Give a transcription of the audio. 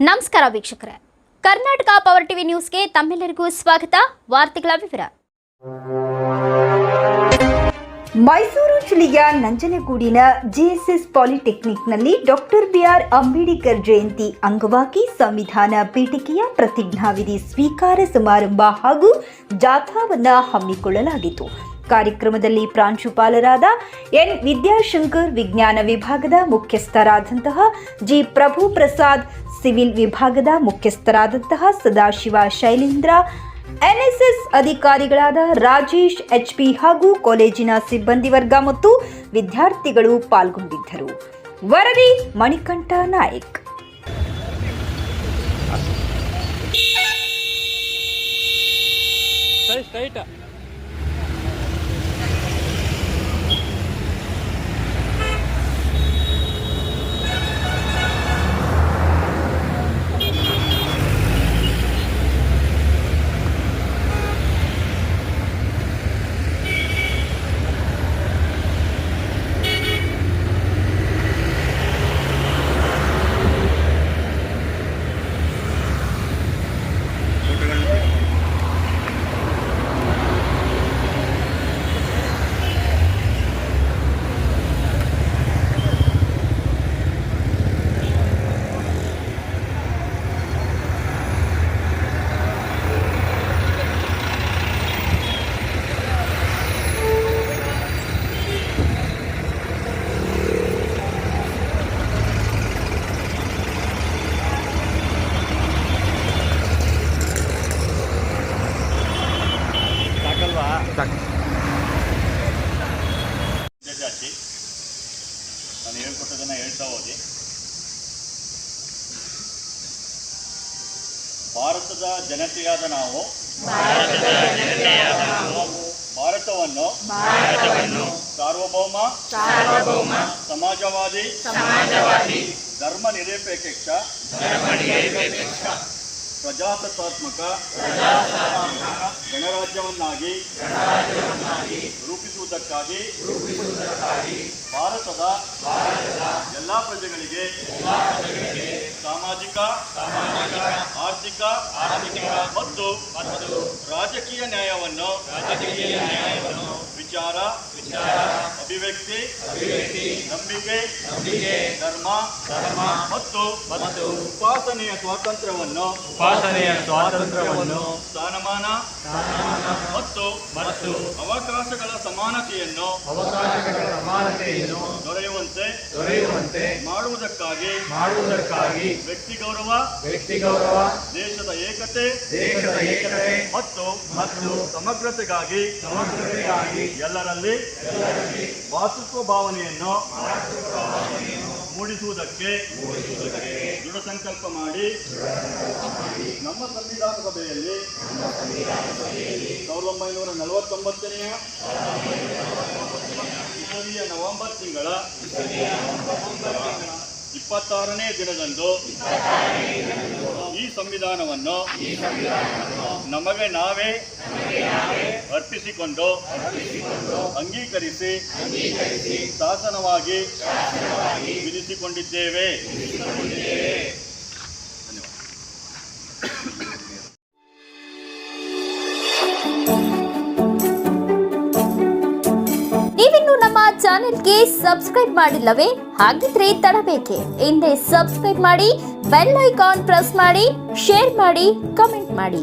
ನಮಸ್ಕಾರ ವೀಕ್ಷಕರೇ, Karnataka power TV ನ್ಯೂಸ್ಗೆ ತಮ್ಮೆಲ್ಲರಿಗೂ ಸ್ವಾಗತ. ವಾರ್ತೆಗಳ ವಿವರ. ಮೈಸೂರು ಜಿಲ್ಲೆಯ ನಂಜನಗೂಡಿನ GSS ಪಾಲಿಟೆಕ್ನಿಕ್ನಲ್ಲಿ doctor B R Ambedkar Jayanti ಅಂಗವಾಗಿ ಸಂವಿಧಾನ ಪೀಠಿಕೆಯ ಪ್ರತಿಜ್ಞಾವಿಧಿ ಸ್ವೀಕಾರ ಸಮಾರಂಭ ಹಾಗೂ ಜಾಥಾವನ್ನು ಹಮ್ಮಿಕೊಳ್ಳಲಾಗಿತ್ತು. ಕಾರ್ಯಕ್ರಮದಲ್ಲಿ ಪ್ರಾಂಶುಪಾಲರಾದ ಎನ್ ವಿದ್ಯಾಶಂಕರ್, ವಿಜ್ಞಾನ ವಿಭಾಗದ ಮುಖ್ಯಸ್ಥರಾದಂತಹ ಜಿ ಪ್ರಭು ಪ್ರಸಾದ್, ಸಿವಿಲ್ ವಿಭಾಗದ ಮುಖ್ಯಸ್ಥರಾದಂತಹ ಸದಾಶಿವ ಶೈಲೇಂದ್ರ, ಎನ್ಎಸ್ಎಸ್ ಅಧಿಕಾರಿಗಳಾದ ರಾಜೇಶ್ ಎಚ್ಪಿ ಹಾಗೂ ಕಾಲೇಜಿನ ಸಿಬ್ಬಂದಿ ವರ್ಗ ಮತ್ತು ವಿದ್ಯಾರ್ಥಿಗಳು ಪಾಲ್ಗೊಂಡಿದ್ದರು. ವರದಿ ಮಣಿಕಂಠ ನಾಯಕ್. ನಾನು ಹೇಳ್ಕೊಟ್ಟದನ್ನು ಹೇಳ್ತಾ ಹೋಗಿ, ಭಾರತದ ಜನತೆಯಾದ ನಾವು ಭಾರತವನ್ನು ಸಾರ್ವಭೌಮ ಸಮಾಜವಾದಿ ಧರ್ಮ ನಿರಪೇಕ್ಷ ಪ್ರಜಾಸತ್ತಾತ್ಮಕ ಗಣರಾಜ್ಯವನ್ನಾಗಿ ರೂಪಿಸುವುದಕ್ಕಾಗಿ ಭಾರತದ ಎಲ್ಲ ಪ್ರಜೆಗಳಿಗೆ ಸಾಮಾಜಿಕ ಆರ್ಥಿಕ ಮತ್ತು ರಾಜಕೀಯ ನ್ಯಾಯವನ್ನು ವಿಚಾರ ಅಭಿವ್ಯಕ್ತಿ ನಂಬಿಕೆ ಧರ್ಮ ಮತ್ತು ಉಪಾಸನೆಯ ಸ್ವಾತಂತ್ರ್ಯವನ್ನು ಸ್ಥಾನಮಾನ ಮತ್ತು ಅವಕಾಶಗಳ ಸಮಾನತೆಯನ್ನು ದೊರೆಯುವಂತೆ ಮಾಡುವುದಕ್ಕಾಗಿ ವ್ಯಕ್ತಿ ಗೌರವ ದೇಶದ ಏಕತೆ ಮತ್ತು ಸಮಗ್ರತೆಗಾಗಿ ಎಲ್ಲರಲ್ಲಿ ಭಾತೃತ್ವ ಭಾವನೆಯನ್ನು ಮೂಡಿಸುವುದಕ್ಕೆ ದೃಢ ಸಂಕಲ್ಪ ಮಾಡಿ ನಮ್ಮ ಸಂವಿಧಾನ ಸಭೆಯಲ್ಲಿ 1949ನೇ ಇಸವಿಯ ನವೆಂಬರ್ ತಿಂಗಳ 26ನೇ ದಿನದಂದು ಈ ಸಂವಿಧಾನವನ್ನು ನಮಗೆ ನಾವೇ ಅರ್ಪಿಸಿಕೊಂಡು ಅಂಗೀಕರಿಸಿ ಶಾಸನವಾಗಿ ವಿಧಿಸಿಕೊಂಡಿದ್ದೇವೆ. ನೀವಿನ್ನು ನಮ್ಮ ಚಾನೆಲ್ಗೆ ಸಬ್ಸ್ಕ್ರೈಬ್ ಮಾಡಿಲ್ಲವೇ? ಹಾಗಿದ್ರೆ ತಡಬೇಕೆ? ಹಿಂದೆ ಸಬ್ಸ್ಕ್ರೈಬ್ ಮಾಡಿ, ಬೆಲ್ ಐಕಾನ್ ಪ್ರೆಸ್ ಮಾಡಿ, ಶೇರ್ ಮಾಡಿ, ಕಮೆಂಟ್ ಮಾಡಿ.